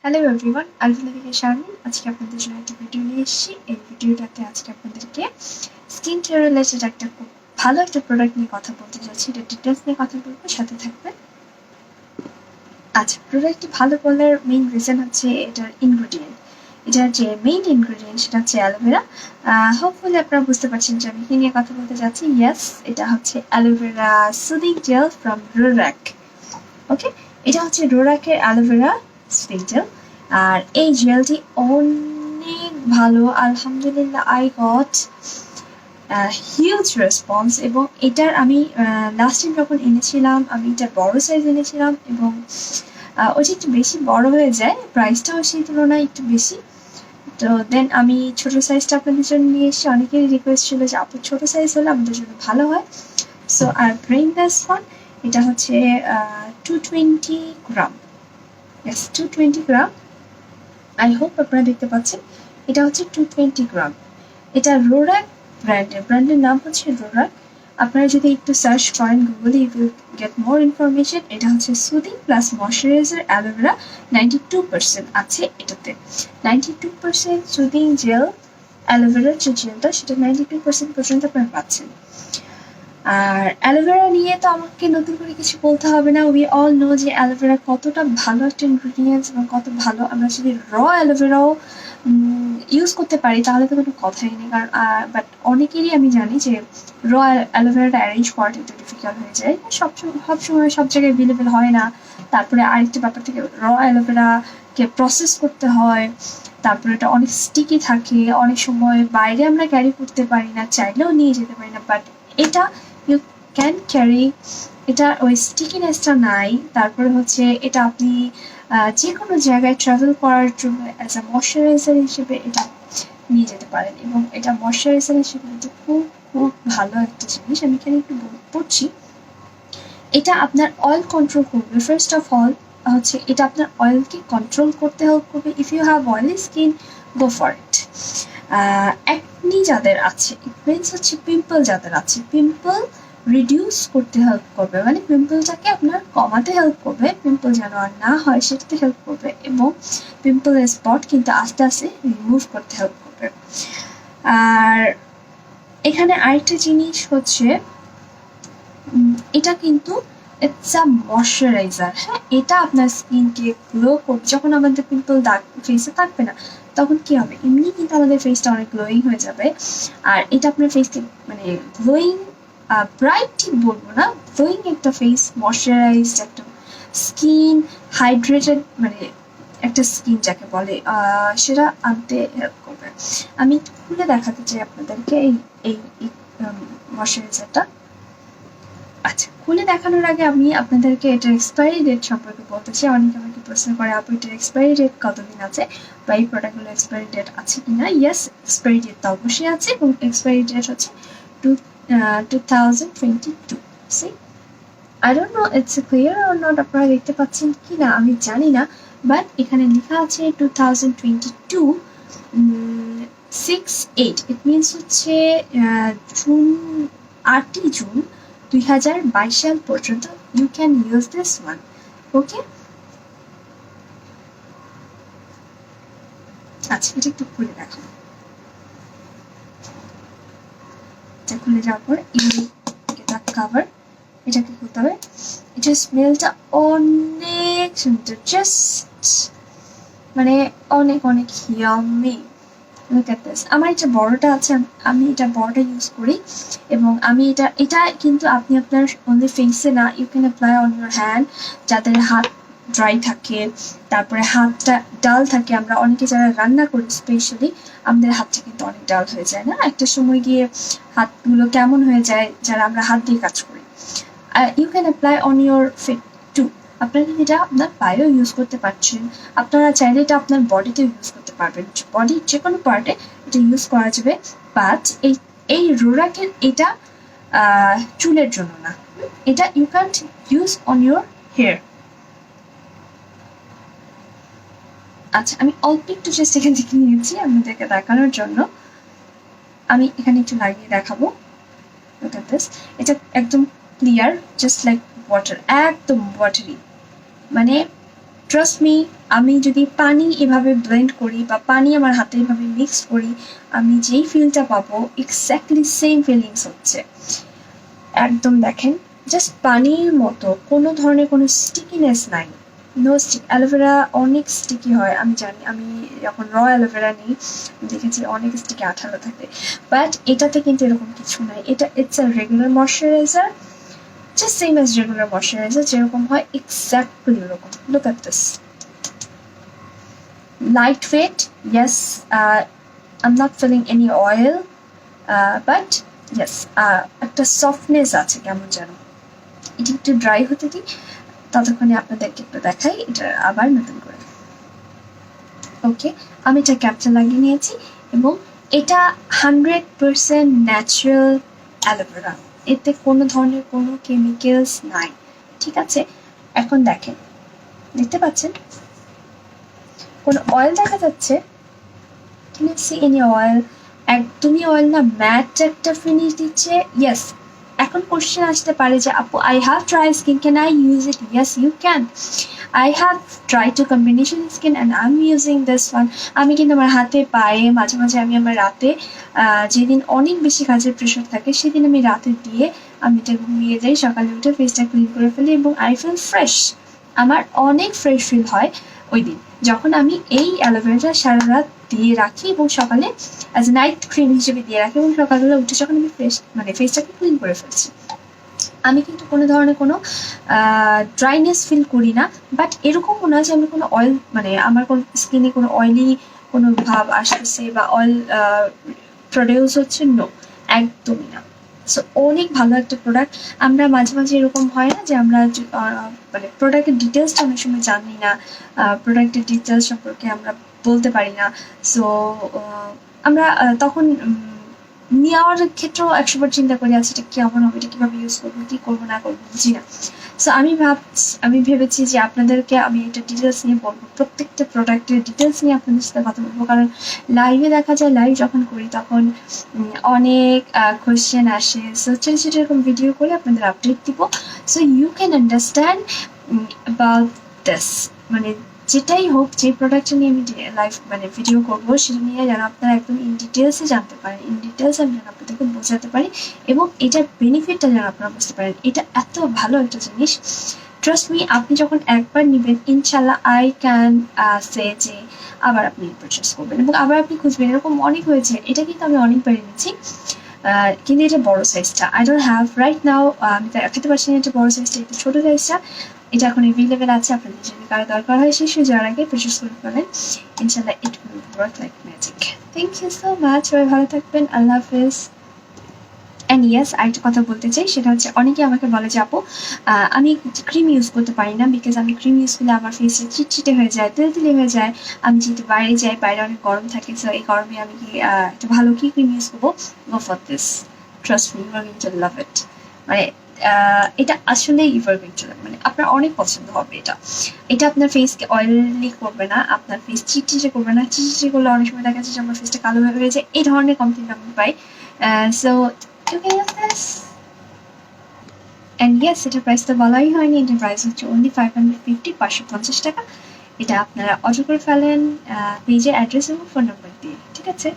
Hello everyone, আলভিনা থেকে শারমিন আজকে আপনাদের জন্য একটা ভিডিও নিয়ে এসেছি। এই ভিডিওটাতে আজকে আপনাদেরকে স্কিন কেয়ার রিলেটেড একটা খুব ভালো একটা প্রোডাক্ট নিয়ে কথা বলতে যাচ্ছি। এটা ডিটেলস নিয়ে কথা বলবো, সাথে থাকবেন। আচ্ছা, প্রোডাক্টটি ভালো বলার মেইন রিজন হচ্ছে এটার ইনগ্রেডিয়েন্ট। এটার যে মেইন ইনগ্রেডিয়েন্ট সেটা হচ্ছে অ্যালোভেরা। হোপফুলি আপনারা বুঝতে পারছেন যে আমি কি নিয়ে কথা বলতে যাচ্ছি। ইয়েস, এটা হচ্ছে অ্যালোভেরা সুদিং জেল ফ্রম রোরাক। ওকে, এটা হচ্ছে রোরাকের অ্যালোভেরা সুদিং জেল। আর এই জেলটি অনেক ভালো, আলহামদুলিল্লাহ। I got huge response. এবং এটার আমি লাস্ট টাইম যখন এনেছিলাম আমি এটা বড় সাইজ এনেছিলাম, এবং ওইটা একটু বেশি বড় হয়ে যায়, প্রাইসটাও সেই তুলনায় একটু বেশি। তো দেন আমি ছোট সাইজটা আপনাদের জন্য নিয়ে এসেছি। অনেকেরই রিকোয়েস্ট ছিল যে আপু ছোট সাইজ হলে আমাদের জন্য ভালো হয়। সো আর ব্রিং দিস ওয়ান। এটা হচ্ছে 220 gram. Yes, 220 gram. I hope আপনারা দেখতে পাচ্ছেন, এটা হচ্ছে 220 গ্রাম। এটা রোরাক ব্র্যান্ডের নাম হচ্ছে রোরাক। আপনারা যদি একটু সার্চ করেন গুগলে, you will get more information. এটা হচ্ছে সুদিং প্লাস ময়শ্চারাইজার অ্যালোভেরা 92% আছে এটাতে। 92% সুদিং জেল, অ্যালোভেরার যে জেলটা সেটা 92% পর্যন্ত আপনারা পাচ্ছেন। আর অ্যালোভেরা নিয়ে তো আমাকে নতুন করে কিছু বলতে হবে না। উই অল নো যে অ্যালোভেরা কতটা ভালো একটা ইনগ্রিডিয়েন্টস এবং কত ভালো। আমরা যদি অ্যালোভেরাও ইউজ করতে পারি তাহলে তো কোনো কথাই নেই। কারণ বাট অনেকেরই আমি জানি যে অ্যালোভেরাটা অ্যারেঞ্জ করাটা একটু ডিফিকাল্ট হয়ে যায়, সবসময় সব জায়গায় অ্যাভেলেবেল হয় না। তারপরে আরেকটা ব্যাপার থেকে অ্যালোভেরাকে প্রসেস করতে হয়, তারপরে এটা অনেক স্টিকি থাকে, অনেক সময় বাইরে আমরা ক্যারি করতে পারি না, চাইলেও নিয়ে যেতে পারি না। বাট এটা ইউ ক্যান ক্যারি, এটা ওই স্টিকিনেসটা নাই। তারপরে হচ্ছে এটা আপনি যে কোনো জায়গায় ট্রাভেল করার জন্য অ্যাজ আ ময়শ্চারাইজার হিসেবে এটা নিয়ে যেতে পারেন। এবং এটা ময়শ্চারাইজার হিসেবে কিন্তু খুব খুব ভালো একটা জিনিস। আমি এখানে একটু পড়ছি। এটা আপনার অয়েল কন্ট্রোল করবে। ফার্স্ট অফ অল হচ্ছে এটা আপনার অয়েলকে কন্ট্রোল করতে হেল্প করবে। If you have oily skin, go for it. Acne যাদের আছে, ইট মিনস হচ্ছে পিম্পল যাদের আছে, পিম্পল রিডিউস করতে হেল্প করবে, মানে পিম্পলটাকে আপনার কমাতে হেল্প করবে, পিম্পল যেন আর না হয় সেটাতে হেল্প করবে, এবং পিম্পলের স্পট কিন্তু আস্তে আস্তে রিমুভ করতে হেল্প করবে। আর এখানে আরেকটা জিনিস হচ্ছে এটা কিন্তু ইটস আ ময়শ্চারাইজার। হ্যাঁ, এটা আপনার স্কিনকে গ্লো করবে। যখন আমাদের পিম্পল দাগ ফেসে থাকবে না, তখন কি হবে, এমনি কিন্তু আমাদের ফেসটা অনেক গ্লোয়িং হয়ে যাবে। আর এটা আপনার ফেসকে মানে গ্লোয়িং, ব্রাইট ঠিক বলবো না, গ্লোয়িং একটা ফেস, ময়শ্চারাইজড একটা স্কিন, হাইড্রেটেড মানে একটা স্কিন যাকে বলে, সেটা আনতে হেল্প করবে। আমি খুলে দেখাতে চাই আপনাদেরকে এই এই ময়শ্চারাইজারটা। আচ্ছা, খুলে দেখানোর আগে আমি আপনাদেরকে এটার এক্সপায়ারি ডেট সম্পর্কে বলতে চাই। অনেকে আমাকে প্রশ্ন করে আপু এটার এক্সপায়ারি ডেট কতদিন আছে, বা এই প্রোডাক্টগুলো এক্সপায়ারি ডেট আছে কিনা। ইয়েস, এক্সপায়ারি ডেট তো অবশ্যই আছে, এবং এক্সপায়ারি ডেট হচ্ছে 2022। See, I don't know it's clear or not, আপনারা দেখতে পাচ্ছেন কি না আমি জানি না, বাট এখানে লেখা আছে 2022 6/8। ইট মিনস হচ্ছে জুন, 8ই জুন 2022 সাল পর্যন্ত you can use this one. Okay, আচ্ছা এটা একটু খুলে দেখাবো। এটা খুলে যাওয়ার পর এটা কাভার, এটাকে খুলতে হবে। এটা স্মেলটা অনেক সুন্দর, জাস্ট মানে অনেক অনেক ইয়াম্মি। Look at this. আমার এটা বড়টা আছে, আমি এটা বড়টা ইউজ করি। এবং আমি এটা কিন্তু আপনি আপনার অনলি ফেসে না, you can apply on your hand. যাদের হাত ড্রাই থাকে, তারপরে হাতটা ডাল থাকে, আমরা অনেকে যারা রান্না করি স্পেশালি, আমাদের হাতটা কিন্তু অনেক ডাল হয়ে যায় না একটা সময় গিয়ে, হাতগুলো কেমন হয়ে যায় যারা আমরা হাত দিয়ে কাজ করি। You can apply on your feet too. আপনারা এটা আপনার পায়েও ইউজ করতে পারছেন, আপনারা চাইলে এটা আপনার বডিতেও ইউজ করতে পারবেন, বডির যে কোনো পার্টে এটা ইউজ করা যাবে। বাট এই রোরাকের এটা চুলের জন্য না, এটা you can't use on your hair. আচ্ছা, আমি অল্প একটু জাস্ট এখান থেকে নিয়েছি আপনাদেরকে দেখানোর জন্য। আমি এখানে একটু লাগিয়ে দেখাবো। Look at this. এটা একদম ক্লিয়ার, জাস্ট লাইক ওয়াটার, একদম ওয়াটারি। মানে ট্রাস্ট মি, আমি যদি পানি এভাবে ব্লেন্ড করি বা পানি আমার হাতে এভাবে মিক্স করি, আমি যেই ফিলটা পাবো এক্স্যাক্টলি সেম ফিলিংস হচ্ছে। একদম দেখেন, জাস্ট পানির মতো, কোনো ধরনের কোনো স্টিকিনেস নাই, নো স্টিক। অ্যালোভেরা অনেক স্টিকি হয় আমি জানি, আমি যখন অ্যালোভেরা নিই দেখেছি অনেক স্টিকি, আঠালো থাকে, বাট এটাতে কিন্তু এরকম কিছু নাই। এটা it's a regular moisturiser, just same as regular moisturiser যেরকম হয় এক্স্যাক্টলি ওরকম। Look at this, lightweight, yes, I'm not feeling any oil, but yes, একটা সফটনেস আছে কেমন যেন। এটি একটু ড্রাই হতে দিই, ততক্ষণে আপনাদেরকে একটু দেখাই এটা আবার নতুন করে। ওকে, আমি এটা ক্যাপচার লাগিয়ে নিয়েছি এবং এটা 100% ন্যাচারাল অ্যালোভেরা, এতে কোনো ধরনের কোনো কেমিক্যালস নাই, ঠিক আছে। এখন দেখেন, দেখতে পাচ্ছেন কোনো অয়েল দেখা যাচ্ছে? Can you see any oil? একদমই অয়েল না, ম্যাট একটা ফিনিশ দিচ্ছে। ইয়েস, এখন কোশ্চেন আসতে পারে যে আপু I have dry skin, can I use it? Yes you can. I have dry to combination skin and I am using this one. আমি কিন্তু আমার হাতে পায়ে মাঝে মাঝে আমি আমার রাতে যেদিন অনেক বেশি কাজের প্রেশার থাকে সেদিন আমি রাতে দিয়ে আমি এটা ঘুমিয়ে যাই, সকালে উঠে ফেসটা ক্লিন করে ফেলি এবং আই ফিল ফ্রেশ। আমার অনেক ফ্রেশ ফিল হয় ওই দিন যখন আমি এই অ্যালোভেরাটা সারা রাত দিয়ে রাখি এবং সকালে অ্যাজ এ নাইট ক্রিম হিসেবে দিয়ে রাখি এবং সকালবেলা উঠে যখন আমি ফেসটাকে ক্লিন করে ফেলছি। আমি কিন্তু কোনো ধরনের কোনো ড্রাইনেস ফিল করি না, বাট এরকমও না যে আমি কোনো অয়েল আমার কোনো স্কিনে কোনো অয়েলি কোনো ভাব আসতেছে বা অয়েল প্রডিউস হচ্ছে, নো, একদমই না। সো অনেক ভালো একটা প্রোডাক্ট। আমরা মাঝে মাঝে এরকম হয় না যে আমরা প্রোডাক্টের ডিটেলসটা অনেক সময় জানি না, প্রোডাক্টের ডিটেলস সম্পর্কে আমরা বলতে পারি না। সো আমরা তখন নেওয়ার ক্ষেত্রেও 100বার চিন্তা করি, আচ্ছা এটা কেমন হবে, এটা কীভাবে ইউজ করবো, কী করবো না করবো, বুঝি না। সো আমি ভেবেছি যে আপনাদেরকে আমি এটা ডিটেলস নিয়ে বলবো, প্রত্যেকটা প্রোডাক্টের ডিটেলস নিয়ে আপনাদের সাথে কথা বলবো, কারণ লাইভে দেখা যায়, লাইভ যখন করি তখন অনেক কোয়েশ্চেন আসে। সো ছোটো ছোটো এরকম ভিডিও করে আপনাদের আপডেট দিব, so you can understand about this. যেটাই হোক, যে প্রোডাক্টটা নিয়ে আমি লাইভ ভিডিও করবো সেটা নিয়ে যেন আপনারা একদম ইন ডিটেলসে জানতে পারেন, ইন ডিটেলস আমি যেন আপনাদেরকে বোঝাতে পারি এবং এটার বেনিফিটটা যেন আপনারা বুঝতে পারেন। এটা এত ভালো একটা জিনিস, ট্রাস্ট মি, আপনি যখন একবার নেবেন ইনশাল্লাহ আই ক্যান সে যে আবার আপনি পারচেস করবেন এবং আবার আপনি খুঁজবেন। এরকম অনেক হয়েছে, এটা কিন্তু আমি অনেকবার এনেছি, কিন্তু এটা বড় সাইজটা I don't have right now, আমি দেখাতে পারছি না এটা বড় সাইজটা, এটা ছোটো সাইজটা, এটা এখন এভেলেবেল আছে। আপনাদের যদি কারো দরকার হয় শেষ হয়ে যাওয়ার আগে পারচেস করে ফেলেন, ইনশাল্লাহ it will work like magic. Thank you so much, সবাই ভালো থাকবেন, আল্লাহ হাফেজ। অ্যান্ড ইয়েস, আরেকটা কথা বলতে চাই, সেটা হচ্ছে অনেকে আমাকে বলে যে আপু আমি ক্রিম ইউজ করতে পারি না, বিকজ আমি ক্রিম ইউজ করলে আমার ফেসে চিটচিটে হয়ে যায়, তেলতেলে হয়ে যায়, আমি যেহেতু বাইরে যাই, বাইরে অনেক গরম থাকে, সো এই গরমে আমি কি একটা ভালো কি ক্রিম ইউজ করবো? Go for this, trust me, you are going to love it. এটা আসলে আপনার অনেক পছন্দ হবে। এটা আপনার ফেসকে অয়েলি করবে না, আপনার ফেস চিটচিটে করবে না। চিটচিটে করলে অনেক সময় দেখা যাচ্ছে যে আমার ফেসটা কালো হয়ে যায়, এই ধরনের কমপ্লেন আমি পাই। So you can use this. And yes, এটার প্রাইস তো বলাই হয়নি, এটার প্রাইস হচ্ছে only 550, 550 টাকা। এটা আপনারা অর্ডার করে ফেলেন পেজের অ্যাড্রেস এবং ফোন নাম্বার দিয়ে, ঠিক আছে।